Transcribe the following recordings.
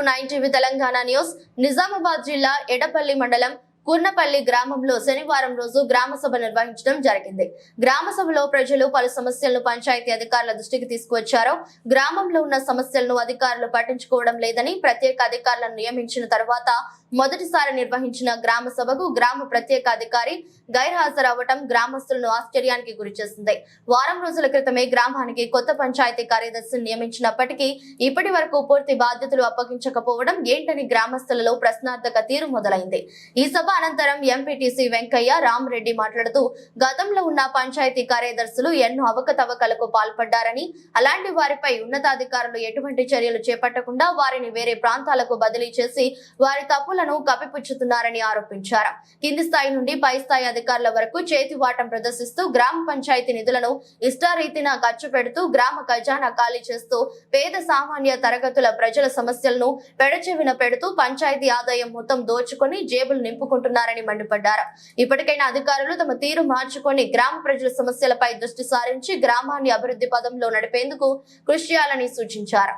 9 TV Telangana news. Nizamabad జిల్లా ఎడపల్లి మండలం కుర్నపల్లి గ్రామంలో శనివారం రోజు గ్రామ సభ నిర్వహించడం జరిగింది. గ్రామ సభలో ప్రజలు పలు సమస్యలను పంచాయతీ అధికారుల దృష్టికి తీసుకువచ్చారు. గ్రామంలో ఉన్న సమస్యలను అధికారులు పట్టించుకోవడం లేదని, ప్రత్యేక అధికారులను నియమించిన తర్వాత మొదటిసారి నిర్వహించిన గ్రామ సభకు గ్రామ ప్రత్యేక అధికారి గైర్హాజరవ్వటం గ్రామస్తులను ఆశ్చర్యానికి గురిచేసింది. వారం రోజుల క్రితమే గ్రామానికి కొత్త పంచాయతీ కార్యదర్శిని నియమించినప్పటికీ ఇప్పటి వరకు పూర్తి బాధ్యతలు అప్పగించకపోవడం ఏంటని గ్రామస్తులలో ప్రశ్నార్థక తీరు మొదలైంది. ఈ సభ అనంతరం ఎంపీటీసీ వెంకయ్య రామరెడ్డి మాట్లాడుతూ, గతంలో ఉన్న పంచాయతీ కార్యదర్శులు ఎన్నో అవకతవకలకు పాల్పడ్డారని, అలాంటి వారిపై ఉన్నతాధికారులు ఎటువంటి చర్యలు చేపట్టకుండా వారిని వేరే ప్రాంతాలకు బదిలీ చేసి వారి తప్పులను కప్పిపుచ్చుతున్నారని ఆరోపించారు. కింది స్థాయి నుండి పై స్థాయి అధికారుల వరకు చేతివాటం ప్రదర్శిస్తూ గ్రామ పంచాయతీ నిధులను ఇష్టారీతిన ఖర్చు పెడుతూ గ్రామ ఖజానా ఖాళీ చేస్తూ పేద సామాన్య తరగతుల ప్రజల సమస్యలను పెడచెవిన పెడుతూ పంచాయతీ ఆదాయం మొత్తం దోచుకొని జేబులు నింపుకుంటున్నారని మండిపడ్డారు. ఇప్పటికైనా అధికారులు తమ తీరు మార్చుకొని గ్రామ ప్రజల సమస్యలపై దృష్టి సారించి గ్రామాన్ని అభివృద్ధి పదంలో నడిపేందుకు కృషి చేయాలని సూచించారు.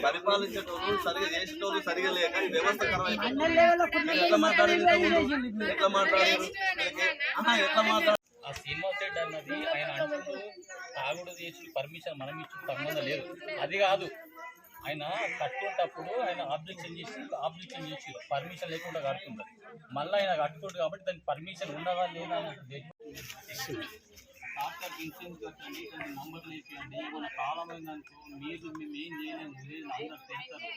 పరిపాలించేటోళ్ళు సరిగా చేసేటోళ్ళు సరిగా లేక వ్యవస్థకరమైన ఆ శ్రీనివాస్ రెడ్డి అన్నది ఆయన అంటూ తాగుడు చేసి పర్మిషన్ మనం ఇచ్చిన సంబంధం లేదు. అది కాదు, ఆయన కట్టుకుంటప్పుడు ఆయన ఆబ్జెక్షన్ చేసి పర్మిషన్ లేకుండా కడుతుంటారు. మళ్ళీ ఆయన కట్టుకుంటారు కాబట్టి దానికి పర్మిషన్ ఉన్నదా లేదా డాక్టర్కి ఇన్సూరెన్స్ కట్టండి, కొన్ని నంబర్లు వేసేయండి. మన కాలమైందనుకో మీరు మేము ఏం చేయలేము, అందరు తెలుస్తారు.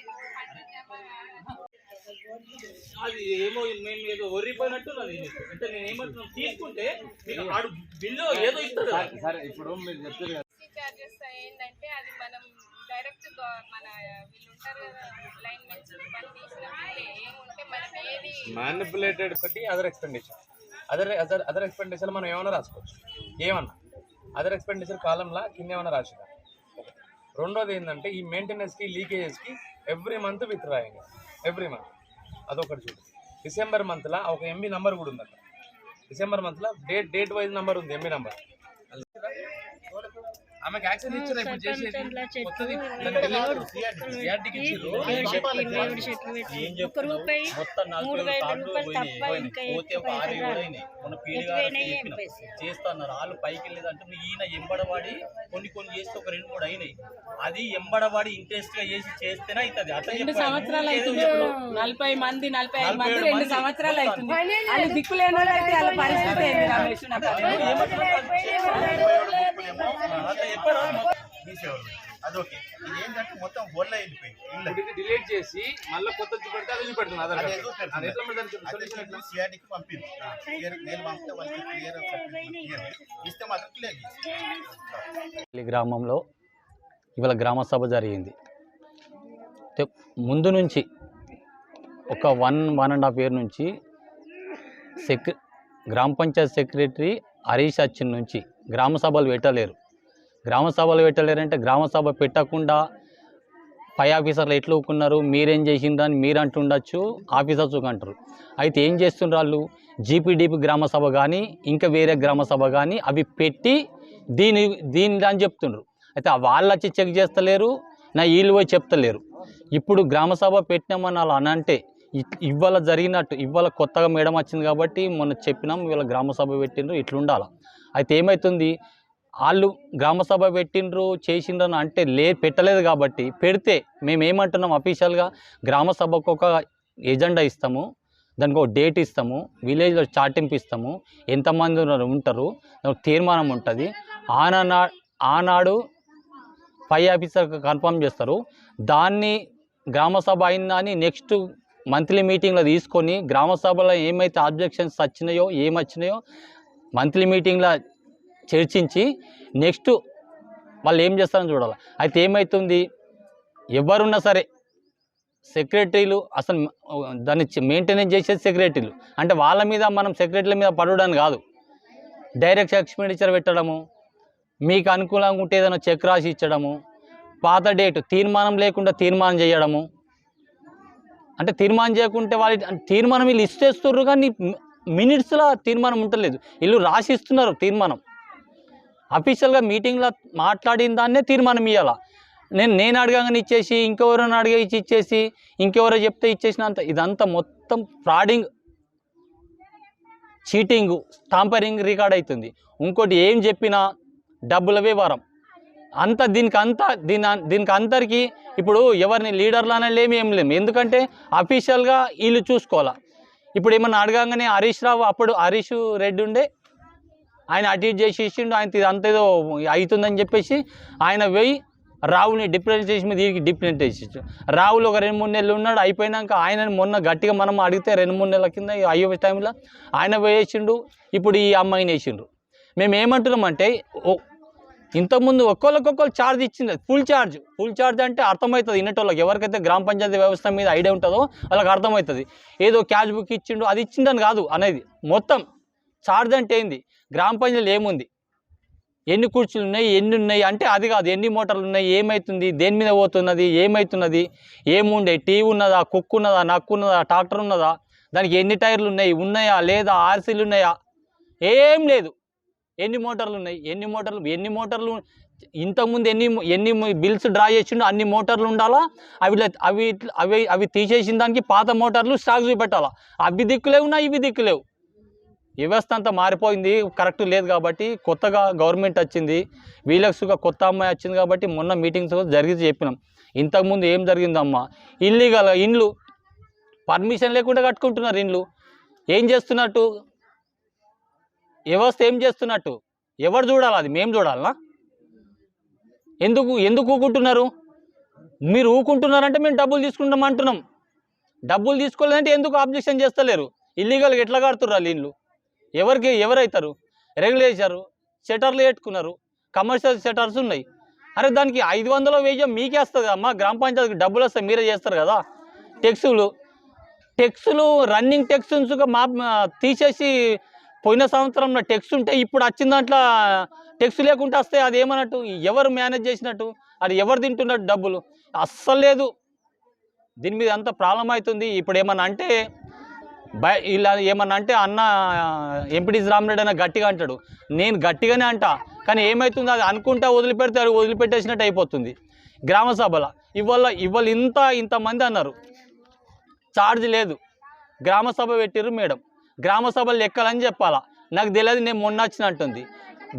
అది ఏమో మేము ఏదో ఒర్రిపోయినట్టు అంటే నేను ఏమంటున్నాను, తీసుకుంటే మీకు ఆడు బిల్లు ఏదో ఇస్తారు. సరే, ఇప్పుడు మీరు చెప్తారు చార్జెస్ ఏంటంటే అది మనం డైరెక్ట్ మన వీళ్ళు ఉంటారు కదా లైన్ మెన్స్ మనం తీసినప్పుడు ఏముంటే మనం ఏది మ్యానిపులేటెడ్ ఒకటి అదర్ ఎక్స్పెండిచర్ అదర్ ఎక్స్పెండిచర్ మనం ఏమన్నా రాసుకోవచ్చు. ఏమన్నా అదర్ ఎక్స్పెండిచర్ కాలంలో కింద ఏమన్నా రాసినా. రెండోది ఏంటంటే ఈ మెయింటెనెన్స్కి లీకేజెస్కి every month with drawing every month. అదొకటి చూడు. డిసెంబర్ మంత్లో ఒక ఎంబీ నంబర్ కూడా ఉంది అక్కడ. డిసెంబర్ మంత్లో డేట్ వైజ్ నెంబర్ ఉంది, ఎంబీ నంబర్. ఆమెకు యాక్షన్ ఇచ్చారు. ఇప్పుడు చేసేది మొత్తం చేస్తున్నారు. వాళ్ళు పైకి వెళ్ళేదంటే ఈయన ఎంబడవాడి కొన్ని చేస్తే ఒక 2-3 అయినాయి. అది ఎంబడవాడి ఇంట్రెస్ట్ గా చేస్తేనే అవుతుంది. అట్లా 2 సంవత్సరాలు అవుతుంది. 40 మంది 45 మంది 2 సంవత్సరాలు అవుతుంది. అది దిక్కులేని అయితే వాళ్ళ పరిస్థితి అదొకే. ఇది ఏంటంటే మొత్తం హోల్డ్ అయిపోయింది. డిలీట్ చేసి మళ్ళీ కొత్త చూపెడితే అది చూపెడుతుంది. సిఆర్డీకి పంపింది. నేను పంపితే వాళ్ళకి క్లియర్ ఇస్తే మాత్రం క్లియర్ చేసి. గ్రామంలో ఇవాళ గ్రామ సభ జరిగింది. ముందు నుంచి ఒక 1.5 year నుంచి గ్రామ పంచాయతీ సెక్రటరీ హరీష్ వచ్చిన నుంచి గ్రామ సభలు పెట్టలేరు. అంటే గ్రామ సభ పెట్టకుండా పై ఆఫీసర్లు ఎట్లా ఊకున్నారు, మీరేం చేసిండ్రని మీరు అంటుండొచ్చు, ఆఫీసర్స్ అంటారు. అయితే ఏం చేస్తుండ్రు వాళ్ళు, జీపీడీపీ గ్రామ సభ కానీ ఇంకా వేరే గ్రామ సభ కానీ అవి పెట్టి దీని అని చెప్తుండ్రు. అయితే వాళ్ళు వచ్చి చెక్ చేస్తలేరు, వీళ్ళు పోయి చెప్తలేరు. ఇప్పుడు గ్రామ సభ పెట్టినామని వాళ్ళు అనంటే ఇవాళ జరిగినట్టు, ఇవాళ కొత్తగా మేడం వచ్చింది కాబట్టి మొన్న చెప్పినాం ఇవాళ గ్రామ సభ పెట్టిండ్రు ఇట్లుండాలి. అయితే ఏమవుతుంది, వాళ్ళు గ్రామ సభ పెట్టిండ్రు చేసిండ్రు అంటే పెట్టలేదు కాబట్టి, పెడితే మేము ఏమంటున్నాం అఫీషియల్గా గ్రామ సభకు ఒక ఎజెండా ఇస్తాము, దానికి ఒక డేట్ ఇస్తాము, విలేజ్లో చాటింపు ఇస్తాము, ఎంతమంది ఉంటారు, తీర్మానం ఉంటుంది. ఆనాడు పై ఆఫీసర్ కన్ఫర్మ్ చేస్తారు. దాన్ని గ్రామ సభ అయిందని నెక్స్ట్ మంత్లీ మీటింగ్లో తీసుకొని గ్రామ సభలో ఏమైతే ఆబ్జెక్షన్స్ వచ్చినాయో మంత్లీ మీటింగ్లో చర్చించి నెక్స్ట్ వాళ్ళు ఏం చేస్తారని చూడాలి. అయితే ఏమవుతుంది, ఎవరున్నా సరే సెక్రటరీలు అసలు దాన్ని మెయింటెనెన్స్ చేసేది సెక్రటరీలు. అంటే వాళ్ళ మీద మనం సెక్రటరీల మీద పడడానికి కాదు, డైరెక్ట్ ఎక్స్పెండిచర్ పెట్టడము, మీకు అనుకూలంగా ఉంటే ఏదైనా చెక్ రాసి ఇచ్చడము, పాత డేట్ తీర్మానం లేకుండా తీర్మానం చేయడము. అంటే తీర్మానం చేయకుంటే వాళ్ళ తీర్మానం వీళ్ళు ఇచ్చేస్తుర్రు కానీ మినిట్స్లో తీర్మానం ఉండలేదు. వీళ్ళు రాసిస్తున్నారు తీర్మానం. అఫీషియల్గా మీటింగ్లో మాట్లాడిన దాన్నే తీర్మానం ఇవ్వాలా. నేను అడగగానే ఇచ్చేసి ఇంకెవరైనా అడిగే ఇచ్చేసి ఇంకెవరో చెప్తే ఇచ్చేసినంత ఇదంతా మొత్తం ఫ్రాడింగ్, చీటింగ్, టాంపరింగ్ రికార్డ్ అవుతుంది. ఇంకోటి ఏం చెప్పినా డబ్బుల వ్యవహారం అంతా. దీనికి అందరికీ ఇప్పుడు ఎవరిని లీడర్లు లేమి ఏం లేము. ఎందుకంటే అఫీషియల్గా వీళ్ళు చూసుకోవాలా. ఇప్పుడు ఏమన్నా అడగగానే హరీష్ రావు, అప్పుడు హరీష్ రెడ్డి ఉండే, ఆయన అటు ఇటు చేసి ఇచ్చిండు. ఆయన అంత ఏదో అవుతుందని చెప్పేసి ఆయన పోయి రావుని డిప్రెంటేషన్ మీద దీనికి డిప్రెంటేషన్. రావులు ఒక 2-3 నెలలు ఉన్నాడు. అయిపోయినాక ఆయన మొన్న గట్టిగా మనం అడిగితే 2-3 నెలల కింద అయ్యో టైంలో ఆయన వేసిండు. ఇప్పుడు ఈ అమ్మాయిని వేసిండ్రు. మేము ఏమంటున్నామంటే ఇంతకుముందు ఒక్కొక్కరు ఛార్జ్ ఇచ్చింది, ఫుల్ ఛార్జ్ అంటే అర్థమవుతుంది వినేటోళ్ళకి. ఎవరికైతే గ్రామ పంచాయతీ వ్యవస్థ మీద ఐడియా ఉంటుందో వాళ్ళకి అర్థమవుతుంది. ఏదో క్యాష్ బుక్ ఇచ్చిండు అది ఇచ్చిండని కాదు అనేది. మొత్తం ఛార్జ్ అంటే ఏంది, గ్రామ పంచాయతీలో ఏముంది, ఎన్ని కుర్చీలు ఉన్నాయి, ఎన్ని ఉన్నాయి అంటే అది కాదు. ఎన్ని మోటార్లు ఉన్నాయి, ఏమవుతుంది, దేని మీద పోతున్నది, ఏమవుతున్నది, ఏముండే, టీవీ ఉన్నదా, కుక్ ఉన్నదా, నక్కు ఉన్నదా, ట్రాక్టర్ ఉన్నదా, దానికి ఎన్ని టైర్లు ఉన్నాయా లేదా, ఆర్సీలు ఉన్నాయా, ఏం లేదు. ఎన్ని మోటార్లు ఉన్నాయి, ఎన్ని మోటార్లు ఇంతకుముందు ఎన్ని బిల్స్ డ్రా చేసిండో అన్ని మోటార్లు ఉండాలా. అవి తీసేసిన దానికి పాత మోటార్లు స్టాక్ చూపెట్టాలా. అవి దిక్కులేవు ఉన్నాయి, ఇవి దిక్కులేవు. వ్యవస్థ అంతా మారిపోయింది, కరెక్ట్ లేదు. కాబట్టి కొత్తగా గవర్నమెంట్ వచ్చింది, వీలక్స్గా కొత్త అమ్మాయి వచ్చింది. కాబట్టి మొన్న మీటింగ్స్ జరిగి చెప్పినాం. ఇంతకుముందు ఏం జరిగిందమ్మా, ఇల్లీగల్ ఇండ్లు పర్మిషన్ లేకుండా కట్టుకుంటున్నారు ఇండ్లు. ఏం చేస్తున్నట్టు వ్యవస్థ, ఏం చేస్తున్నట్టు ఎవరు చూడాలి, అది మేము చూడాలనా? ఎందుకు ఊకుంటున్నారు మీరు? ఊకుంటున్నారంటే మేము డబ్బులు తీసుకుంటాం అంటున్నాం. డబ్బులు తీసుకోలేదంటే ఎందుకు ఆబ్జెక్షన్ చేస్తలేరు? ఇల్లీగల్గా ఎట్లా కడుతున్నారు ఇండ్లు? ఎవరైతారు? రెగ్యులేషన్ షటర్లు పెట్టుకున్నారు, కమర్షియల్ షటర్స్ ఉన్నాయి. అరే దానికి 500 1000 మీకే వస్తుంది అమ్మా. గ్రామ పంచాయతీకి డబ్బులు వస్తాయి, మీరే చేస్తారు కదా. టెక్స్లు రన్నింగ్ టెక్స్గా తీసేసి పోయిన సంవత్సరంలో టెక్స్ ఉంటే ఇప్పుడు వచ్చిన దాంట్లో టెక్స్ లేకుంటే వస్తే అది ఏమన్నట్టు? ఎవరు మేనేజ్ చేసినట్టు? అది ఎవరు తింటున్నట్టు డబ్బులు? అస్సలు లేదు. దీని మీద అంత ప్రాబ్లం అవుతుంది. ఇప్పుడు ఏమన్నా అంటే ఇలా ఏమన్నా అంటే అన్న ఎంపీటీ రామరెడ్డి అన్న గట్టిగా అంటాడు, నేను గట్టిగానే అంటా. కానీ ఏమవుతుంది, అది అనుకుంటా వదిలిపెడితే అది వదిలిపెట్టేసినట్టు అయిపోతుంది. గ్రామ సభలో ఇవాళ ఇంతమంది అన్నారు, ఛార్జ్ లేదు. గ్రామ సభ పెట్టిర్రు మేడం, గ్రామ సభలు లెక్కలని చెప్పాలా. నాకు తెలియదు, నేను మొన్న వచ్చినట్టుంది.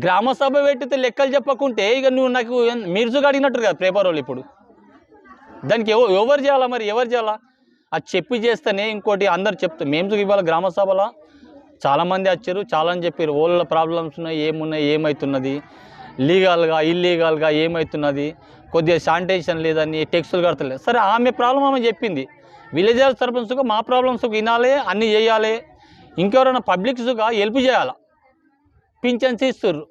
గ్రామ సభ పెట్టితే లెక్కలు చెప్పకుంటే ఇక నువ్వు నాకు మిర్జుగా అడిగినట్టు కదా పేపర్ వాళ్ళు. ఇప్పుడు దానికి ఎవరు చేయాలా మరి? ఎవరు చేయాలా? అది చెప్పి చేస్తేనే. ఇంకోటి అందరు చెప్తారు, మేము ఇవాళ గ్రామ సభలో చాలామంది వచ్చారు, చాలా అని చెప్పారు. ఓళ్ళ ప్రాబ్లమ్స్ ఉన్నాయి, ఏమవుతున్నది, లీగల్గా ఇల్లీగల్గా ఏమవుతున్నది, కొద్దిగా శానిటేషన్ లేదని, టెక్స్టులు కడతలేదు. సరే, ఆమె ప్రాబ్లం ఆమె చెప్పింది. విలేజ్ సర్పంచ్గా మా ప్రాబ్లమ్స్ వినాలి, అన్నీ చేయాలి. ఇంకెవరైనా పబ్లిక్స్గా హెల్ప్ చేయాలి. పింఛన్స్ ఇస్తుర్రు,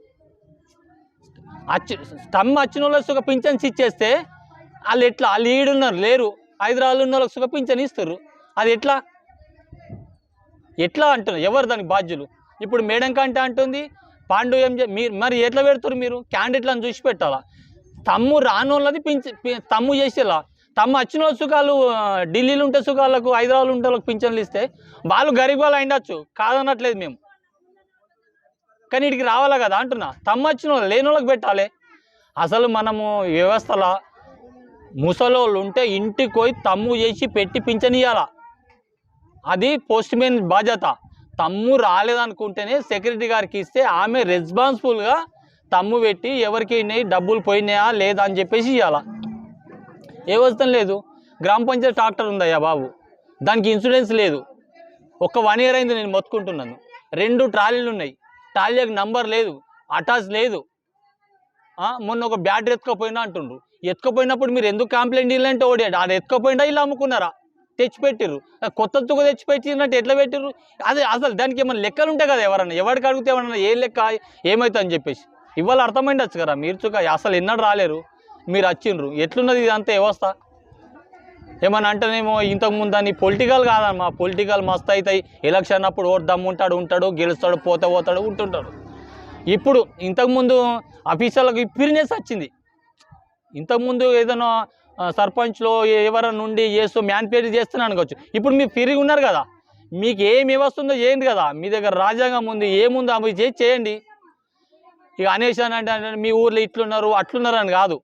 తమ్మ వచ్చిన వాళ్ళకి సుఖ పింఛన్స్ ఇచ్చేస్తే వాళ్ళు ఎట్లా? వాళ్ళు ఈడున్నారు లేరు, హైదరాబాద్లో ఉన్న వాళ్ళకి సుఖ పింఛన్ ఇస్తుర్రు. అది ఎట్లా అంటున్నారు? ఎవరు దానికి బాధ్యులు? ఇప్పుడు మేడం కంటే అంటుంది పాండు మీరు మరి ఎట్లా పెడుతున్నారు? మీరు క్యాండిడేట్లను చూసి పెట్టాలా. తమ్ము రానోళ్ళది తమ్ము చేసేలా. తమ్ము వచ్చిన వాళ్ళ సుఖాలు ఢిల్లీలో ఉంటే సుఖాలకు, హైదరాబాద్లో ఉంటే వాళ్ళకి పింఛన్లు ఇస్తే వాళ్ళు గరీబ్ వాళ్ళు అయిండొచ్చు, కాదనట్లేదు మేము. కానీ ఇక్కడికి రావాలా కదా అంటున్నా. తమ్ము వచ్చిన వాళ్ళు లేని వాళ్ళకి పెట్టాలి. అసలు మనము వ్యవస్థలో ముసలోళ్ళు ఉంటే ఇంటికి పోయి తమ్ము చేసి పెట్టి పింఛనియాల. అది పోస్ట్ మ్యాన్ బాధ్యత. తమ్ము రాలేదనుకుంటేనే సెక్రటరీ గారికి ఇస్తే ఆమె రెస్పాన్సిబుల్గా తమ్ము పెట్టి ఎవరికి డబ్బులు పోయినాయా లేదా అని చెప్పేసి ఇవ్వాలా. ఏ వస్తం లేదు. గ్రామ పంచాయతీ ట్రాక్టర్ ఉందయ్యా బాబు, దానికి ఇన్సూరెన్స్ లేదు. 1 year అయింది నేను మొత్తుకుంటున్నాను. 2 ట్రాలీలు ఉన్నాయి, ట్రాలీకి నంబర్ లేదు, అటాచ్ లేదు. మొన్న ఒక బ్యాటరీ ఎత్తుకపోయినా అంటుండ్రు. ఎత్తుకపోయినప్పుడు మీరు ఎందుకు కంప్లైంట్ ఇల్లంటే ఓడాడు. అది ఎత్తుకపోయినా ఇలా అమ్ముకున్నారా? తెచ్చిపెట్టిర్రు. కొత్త తుక తెచ్చిపెట్టినట్టు ఎట్లా పెట్టిర్రు? అదే అసలు దానికి ఏమైనా లెక్కలు ఉంటాయి కదా. ఎవరికి అడిగితే ఏమన్నా ఏ లెక్క ఏమవుతుంది అని చెప్పేసి ఇవాళ అర్థమైండొచ్చు కదా. మీరు చుక్క అసలు ఎన్నడూ రాలేరు, మీరు వచ్చిండ్రు. ఎట్లున్నది ఇదంతా వ్యవస్థ? ఏమన్నా అంటేనేమో ఇంతకుముందు దాన్ని పొలిటికల్ కాదమ్మా. పొలిటికల్ మస్తు అవుతాయి. ఎలక్షన్ అప్పుడు ఓటు దమ్ముంటాడు, గెలుస్తాడు, పోతాడు, ఉంటుంటాడు. ఇప్పుడు ఇంతకుముందు ఆఫీసర్లకు పిరినెస్ వచ్చింది. ఇంతకుముందు ఏదైనా సర్పంచ్లో ఎవరైనా నుండి చేస్తూ మ్యాన్పేరీ చేస్తూనే అనుకోవచ్చు. ఇప్పుడు మీరు ఫ్రీగా ఉన్నారు కదా, మీకు ఏం వ్యవస్థ ఉందో చేయండి కదా, మీ దగ్గర రాజ్యాంగం ఉంది, ఏముందో అవి చేయండి. ఇక అనేసాను అంటే మీ ఊర్లో ఇట్లున్నారు అట్లున్నారు అని కాదు.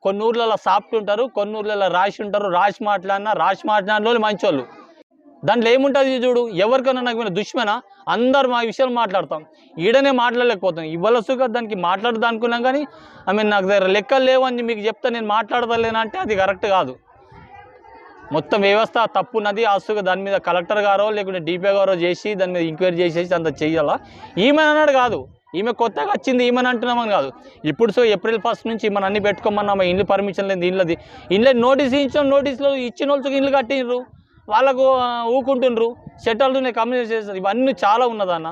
కొన్ని ఊర్లలో సాఫ్ట్ ఉంటారు, కొన్ని ఊర్లలో రాసి ఉంటారు. రాసి మాట్లాడిన వాళ్ళు మంచోళ్ళు. దాంట్లో ఏముంటుంది చూడు, ఎవరికైనా నాకు మీద దుష్మనా? అందరు మా విషయాలు మాట్లాడతాం, ఈడనే మాట్లాడలేకపోతాం. ఇవాళ సుగా దానికి మాట్లాడదా అనుకున్నాం, కానీ నాకు దగ్గర లెక్కలు లేవని మీకు చెప్తా నేను మాట్లాడదలేనంటే అది కరెక్ట్ కాదు. మొత్తం వ్యవస్థ తప్పున్నది. అసుగా దాని మీద కలెక్టర్ గారో లేకుంటే డిపిఓ గారో చేసి దాని మీద ఎంక్వైరీ చేసేసి అంత చెయ్యాలా. ఈమె అన్నాడు కాదు, ఈమె కొత్తగా వచ్చింది ఈమెను అంటున్నామని కాదు. ఇప్పుడు April 1 నుంచి మనం అన్ని పెట్టుకోమన్నామా, ఇండ్లు పర్మిషన్ లేదు, ఇండ్లది నోటీస్ ఇచ్చిన, నోటీసులో ఇచ్చిన వాళ్ళకి ఇండ్లు కట్టిండ్రు, వాళ్ళకు ఊకుంటుండ్రు, షెటర్లు కమ్యూనికేట్ చేస్తారు. ఇవన్నీ చాలా ఉన్నదన్న.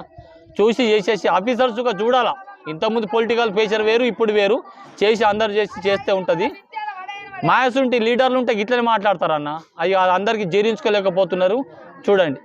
చూసి చేసేసి ఆఫీసర్స్గా చూడాలా. ఇంతకుముందు పొలిటికల్ ప్రెషర్ వేరు, ఇప్పుడు వేరు. చేసి అందరు చేస్తే ఉంటుంది. మాయసుంటి లీడర్లు ఉంటే గిట్లనే మాట్లాడతారన్న. అవి అందరికీ జీర్ణించుకోలేకపోతున్నారు. చూడండి.